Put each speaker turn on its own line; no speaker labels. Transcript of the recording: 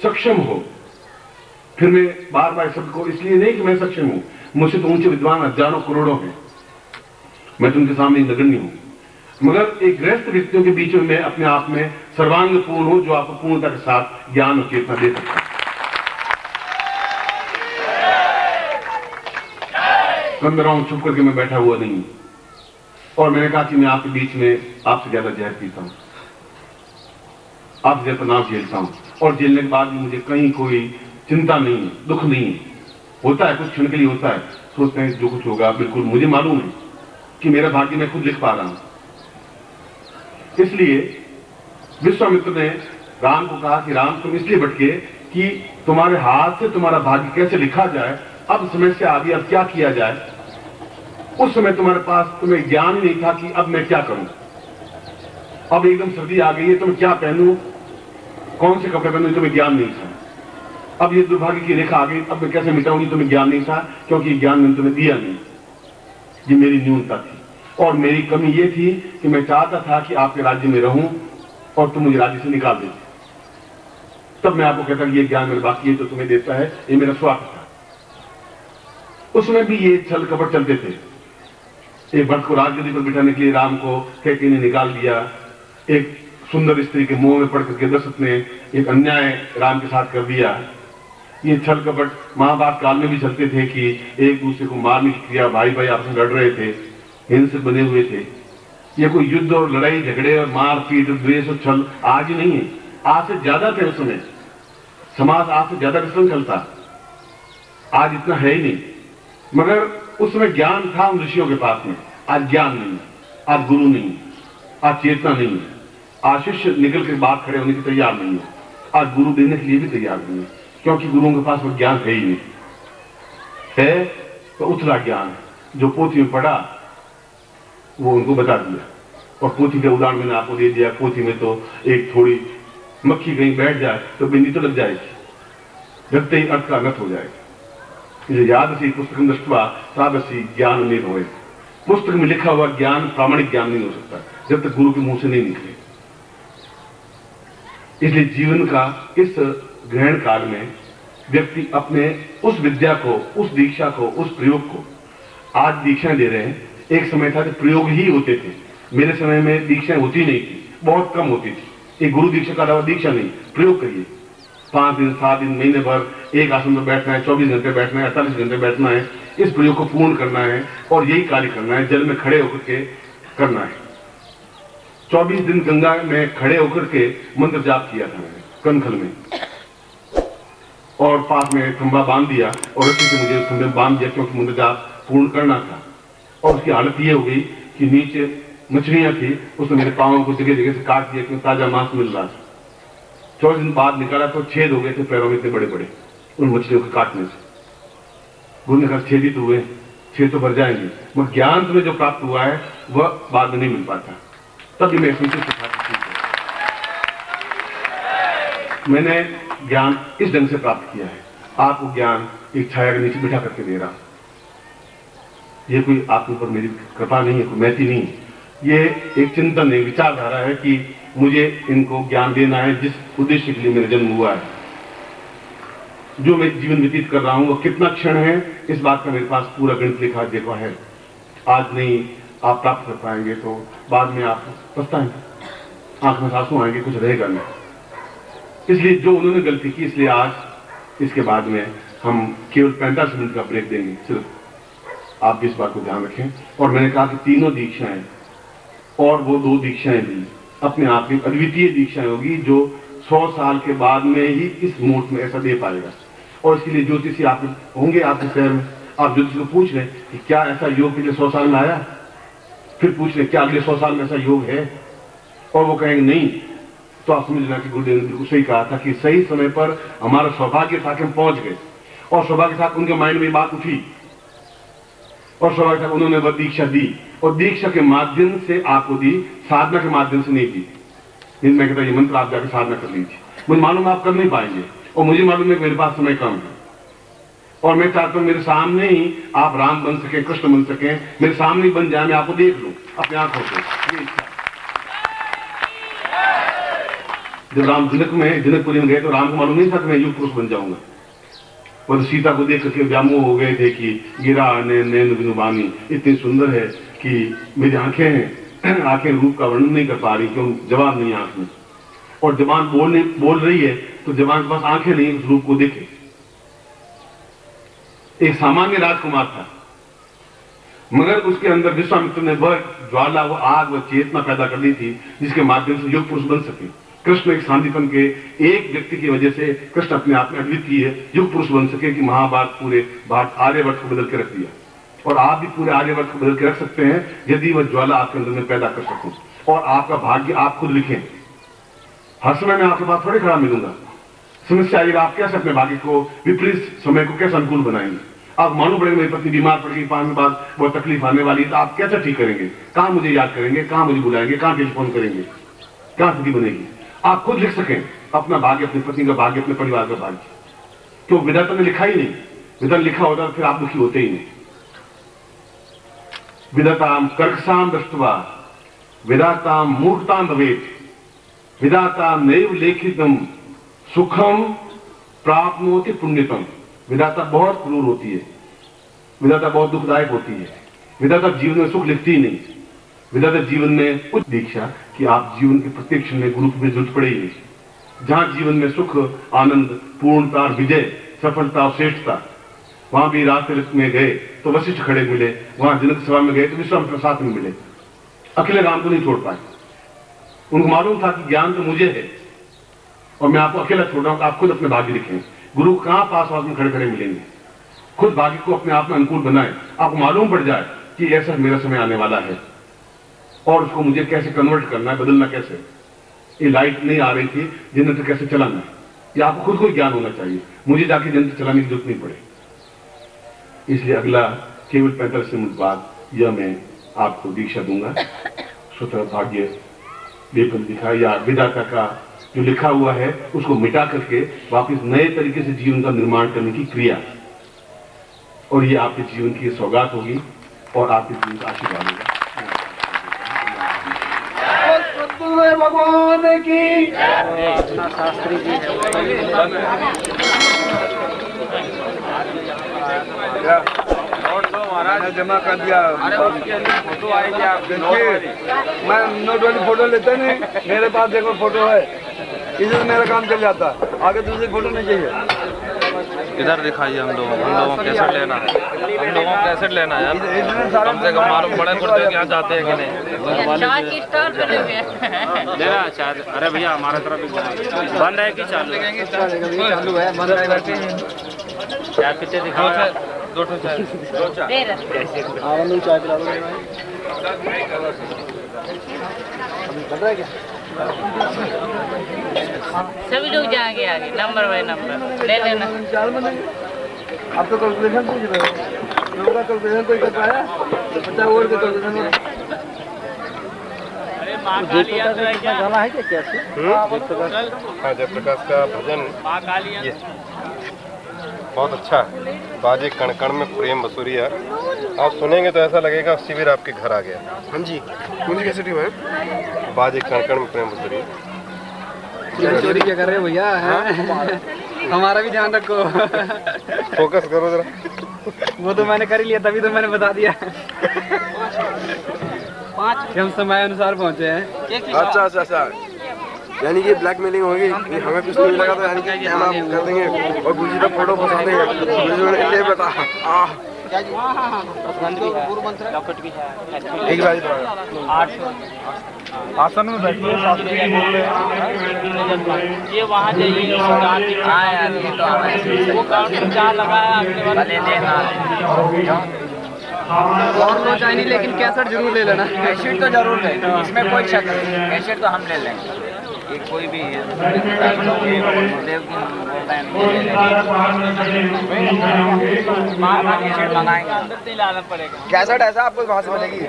सक्षम हो। फिर मैं बार बार शब्द को इसलिए नहीं कि मैं सक्षम हूं, मुझसे तो ऊंचे विद्वान हजारों करोड़ों हैं, मैं तुमके सामने नगण्य हूं, मगर एक गृहस्थ व्यक्तियों के बीच में मैं अपने आप में सर्वांग पूर्ण हूं, जो आपको पूर्णता के साथ ज्ञान और चेतना दे सकता है। कंदराओं चुप करके मैं बैठा हुआ नहीं, और मैंने कहा कि मैं आपके बीच में आपसे ज्यादा जहर पीता हूं, आपसे ज्यादा तनाव झेलता हूं, और झेलने के बाद भी मुझे कहीं कोई चिंता नहीं है, दुख नहीं है। होता है कुछ क्षण के लिए होता है, सोचते हैं जो कुछ होगा, बिल्कुल मुझे मालूम है कि मेरा भाग्य मैं खुद लिख पा रहा हूं। इसलिए विश्वामित्र ने राम को कहा कि राम तुम इसलिए भटके कि तुम्हारे हाथ से तुम्हारा भाग्य कैसे लिखा जाए, अब समस्या आ गई, अब क्या किया जाए। उस समय तुम्हारे पास तुम्हें ज्ञान ही नहीं था कि अब मैं क्या करूं, अब एकदम सर्दी आ गई है, तो मैं क्या पहनूं, कौन से कपड़े पहनूं, तुम्हें ज्ञान नहीं था। अब ये दुर्भाग्य की रेखा आ गई, अब मैं कैसे मिटाऊंगी, तुम्हें ज्ञान नहीं था, क्योंकि ज्ञान मैंने तुम्हें दिया नहीं। ये मेरी न्यूनता थी, और मेरी कमी ये थी कि मैं चाहता था कि आपके राज्य में रहूं और तुम मुझे राज्य से निकाल देते। तब मैं आपको कहता कि ये ज्ञान मेरे बाकी है तो तुम्हें देता है, ये मेरा स्वार्थ था। उसमें भी ये छल कपट चलते थे। एक भक्त को राजगद्दी पर बिठाने के लिए राम को कैकेयी ने निकाल दिया, एक सुंदर स्त्री के मुंह में पड़ करके दशरथ ने एक अन्याय राम के साथ कर दिया। ये छल कपट महाभारत काल में भी चलते थे कि एक दूसरे को मारने की क्रिया, भाई भाई आपस में लड़ रहे थे, हिंसक बने हुए थे। ये कोई युद्ध और लड़ाई झगड़े और मार पीट द्वेष और छल आज ही नहीं है, आज से ज्यादा थे उस समय। समाज आज से ज्यादा विषम चलता, आज इतना है ही नहीं। मगर उस समय ज्ञान था उन ऋषियों के पास में, आज ज्ञान नहीं, आज गुरु नहीं, आज चेतना नहीं, आज शिष्य निकल के बात खड़े होने की तैयार नहीं है, आज गुरु देने के लिए भी तैयार नहीं है, क्योंकि गुरुओं के पास वो ज्ञान है ही नहीं। है तो उथला ज्ञान, जो पोथी में पढ़ा वो उनको बता दिया, और पोथी का उदाहरण मैंने आपको दे दिया। पोथी में तो एक थोड़ी मक्खी कहीं बैठ जाए तो बिंदी तो लग जाएगी, लगते ही अर्थ का अनर्थ हो जाएगा। याद सी पुस्तक दृष्टवा तादृशी ज्ञान नहीं होए। पुस्तक में लिखा हुआ ज्ञान प्रामाणिक ज्ञान नहीं हो सकता जब तक गुरु के मुंह से नहीं निकले। इसलिए जीवन का इस ग्रहण काल में व्यक्ति अपने उस विद्या को, उस दीक्षा को, उस प्रयोग को, आज दीक्षाएं दे रहे हैं, एक समय था कि प्रयोग ही होते थे। मेरे समय में दीक्षाएं होती नहीं थी, बहुत कम होती थी। एक गुरु दीक्षा का अलावा दीक्षा नहीं, प्रयोग करिए। 5 दिन 7 दिन महीने भर एक आसन में बैठना है, 24 घंटे बैठना है, 48 घंटे बैठना है, इस प्रयोग को पूर्ण करना है और यही कार्य करना है, जल में खड़े होकर के करना है। 24 दिन गंगा में खड़े होकर के मंत्र जाप किया था मैंने कनखल में, और पास में खंभा बांध दिया और रस्सी से मुझे खंभे बांध दिया, क्योंकि मंत्र जाप पूर्ण करना था। और उसकी हालत ये हो गई कि नीचे मछलियां थी, उसने मेरे पांवों को जगह जगह से काट दिया, क्योंकि ताजा मांस मिल रहा था। 24 दिन बाद निकाला तो छेद हो गए थे पैरों में, इतने बड़े बड़े, उन मछलियों के काटने से। गुरु ने कहा छेद ही तो हुए, छेद तो भर जाएंगे, मगर ज्ञान तुम्हें जो प्राप्त हुआ है वह बाद में नहीं मिल पाता। तब भी मैं मैंने ज्ञान इस ढंग से प्राप्त किया है। आपको ज्ञान एक छाया के नीचे बिठा करके दे रहा, ये कोई आपके ऊपर मेरी कृपा नहीं है, कोई महती नहीं है, ये एक चिंतन है, विचारधारा है कि मुझे इनको ज्ञान देना है जिस उद्देश्य के लिए मेरा जन्म हुआ है। जो मैं जीवन व्यतीत कर रहा हूं वो कितना क्षण है, इस बात का मेरे पास पूरा गणित लिखा देखा है। आज नहीं आप प्राप्त कर पाएंगे तो बाद में आप पछताएंगे, आंख में आंसू आएंगे, कुछ रहेगा नहीं। इसलिए जो उन्होंने गलती की, इसलिए आज इसके बाद में हम केवल 45 मिनट का ब्रेक देंगे सिर्फ। आप भी इस बात को ध्यान रखें। और मैंने कहा कि तीनों दीक्षाएं और वो 2 दीक्षाएं भी अपने आप में अद्वितीय दीक्षाएं होगी, जो 100 साल के बाद में ही इस मोड में ऐसा दे पाएगा। और इसके लिए ज्योतिषी आप होंगे आपके शहर में, आप ज्योतिष को पूछ रहे कि क्या ऐसा योग पिछले 100 साल में आया, फिर पूछ रहे क्या अगले 100 साल में ऐसा योग है, और वो कहेंगे नहीं, तो आप समझ लेना कि गुरुदेव ने बिल्कुल सही कहा था कि सही समय पर हमारा सौभाग्य था कि हम पहुंच गए, और सौभाग्य था उनके माइंड में बात उठी, और सौभाग्य था उन्होंने वह दीक्षा दी, और दीक्षा के माध्यम से आपको दी, साधना के माध्यम से नहीं दी। मैं कहता ये मंत्र आप जाकर साधना कर लीजिए, मुझे मालूम आप कर नहीं पाएंगे, और मुझे मालूम है मेरे पास समय कम है, और मैं चाहता हूं मेरे सामने ही आप राम बन सके, कृष्ण बन सके, मेरे सामने ही बन जाए, मैं आपको देख लूं अपने आंखों से। जब राम जनकपुरी में गए तो राम को मालूम नहीं था कि मैं युग पुरुष बन जाऊंगा। और सीता को देख करके व्यामोह हो गए थे कि गिरा नैन बिनु बानी, इतनी सुंदर है कि मेरी आंखें हैं, आंखें रूप का वर्णन नहीं कर पा रही, क्यों जवाब नहीं आंख में। और जवान बोल रही है तो जवान के पास आंखें नहीं उस रूप को देखे। एक सामान्य राजकुमार था, मगर उसके अंदर विश्वामित्र ने वह ज्वाला, वह आग, वह चेतना पैदा कर दी थी जिसके माध्यम से युग पुरुष बन सके। कृष्ण एक सांदीपन के एक व्यक्ति की वजह से कृष्ण अपने आप में अद्वितीय युग पुरुष बन सके कि महाभारत पूरे भारत आर्यवर्त को बदल के रख दिया। और आप भी पूरे आर्यवर्त को बदल के रख सकते हैं यदि वह ज्वाला आपके अंदर में पैदा कर सको। और आपका भाग्य आप खुद लिखें। हर समय मैं आपके पास थोड़ी खड़ा मिलूंगा। समस्या आएगा, आप कैसे अपने भाग्य को, विपरीत समय को कैसे अनुकूल बनाएंगे। आप मालूम पड़ेगा मेरी पत्नी बीमार पड़ गई, 5 दिन बाद बहुत तकलीफ आने वाली है, तो आप कैसे ठीक करेंगे, कहां मुझे याद करेंगे, कहां मुझे बुलाएंगे, कहां टेलीफोन करेंगे, कहां स्थिति बनेगी। आप खुद लिख सकें अपना भाग्य, अपनी पत्नी का भाग्य, अपने परिवार का भाग्य। क्यों विधाता ने लिखा ही नहीं। विधाता लिखा होता तो फिर आप दुखी होते ही नहीं। विधाताम कर्कसाम दृष्टवा विधाताम मूर्खताम भवेत, विधाताम नैव लेखितम सुखम प्राप्नोति पुण्यतम। विधाता बहुत क्रूर होती है, विधाता बहुत दुखदायक होती है। विधाता जीवन में सुख लिखती ही नहीं। विधाता जीवन में कुछ दीक्षा कि आप जीवन के प्रत्येक क्षण में गुरु की जरूरत पड़ेगी। जहां जीवन में सुख, आनंद, पूर्णता, विजय, सफलता, श्रेष्ठता, वहां भी रास्ते में गए तो वशिष्ठ खड़े मिले, वहां जनक सभा में गए तो विश्वामित्र साथ में मिले। अकेले राम को नहीं छोड़ पाए। उनको मालूम था कि ज्ञान तो मुझे है और मैं आपको अकेला छोड़ रहा हूं, आप खुद अपने भाग्य लिखें। गुरु कहां पास में खड़े खड़े मिलेंगे। खुद भाग्य को अपने आप में अनुकूल बनाए। आपको मालूम पड़ जाए कि ऐसा मेरा समय आने वाला है और उसको मुझे कैसे कन्वर्ट करना है, बदलना कैसे। ये लाइट नहीं आ रही थी, जनरेटर कैसे चलाना है, ये आपको खुद को ज्ञान होना चाहिए। मुझे जाके जनरेटर चलाने की जरूरत नहीं पड़े। इसलिए अगला केवल 45 मिनट बाद यह मैं आपको दीक्षा दूंगा। स्वतः भाग्य लेखन लिखा या विधाता का जो लिखा हुआ है उसको मिटा करके वापस नए तरीके से जीवन का निर्माण करने की क्रिया। और ये आपके जीवन की सौगात होगी और आपके जीवन का आशीर्वाद होगा।
भगवान की
शास्त्री जी
मैंने जमा कर दिया। फोटो आएगी, आप देखिए। मैं नोट वाली फोटो लेता नहीं, मेरे पास देखो फोटो है, इससे मेरा काम चल जाता। आगे दूसरी फोटो नहीं चाहिए।
इधर दिखाइए हम लोगों को कैसेट लेना है, हम लोगों को कैसेट लेना है यार। कम से कम मालूम बड़े कुर्ते क्या जाते हैं कि नहीं। लेना शायद। अरे भैया हमारे तरफ बंद है कि चालू है?
चालू है, बंद है, बैठे हैं।
चाय पीते दिखाओ। दो चाय
चाय पिला दो।
सभी लोग जाएंगे आगे, नंबर बाय नंबर ले लेना।
अब तो कैलकुलेशन पूछ रहे हो, लोगों का कैलकुलेशन कोई कर पाया? 50 ओवर के कैलकुलेशन गाना है क्या?
जयप्रकाश का भजन ये बहुत अच्छा है। बाजे कण कण में प्रेम बसुरिया, आप सुनेंगे तो ऐसा लगेगा शिविर आपके घर आ गया। हाँ जी, कौन सी कैसेट हुआ है? बाजे कण कण में प्रेम बसुरिया।
चोरी क्या कर रहे हो भैया? हमारा भी ध्यान रखो।
फोकस करो जरा।
वो तो मैंने कर ही लिया, तभी तो मैंने बता दिया। हम समय अनुसार पहुँचे हैं।
अच्छा अच्छा अच्छा, यानी कि ब्लैकमेलिंग होगी, हमें कुछ नहीं लगा तो यानी कि हम कर देंगे और गुरुजी का फोटो फंसा देंगे। ये बता एक बार
आसन में बैठिए, शास्त्री जी बोल रहे हैं।
ये वहाँ जाइए, वो काउंटर चार लगाया
और तो चाहिए, लेकिन कैसेट जरूर ले लेना।
कैसेट तो जरूर ले, इसमें कोई शक नहीं। कैसेट तो हम ले लेंगे। ये कोई भी कैसेट मंगाएंगे।
अंदर से लाना पड़ेगा।
कैसेट ऐसा आपको वहाँ से मिलेगी।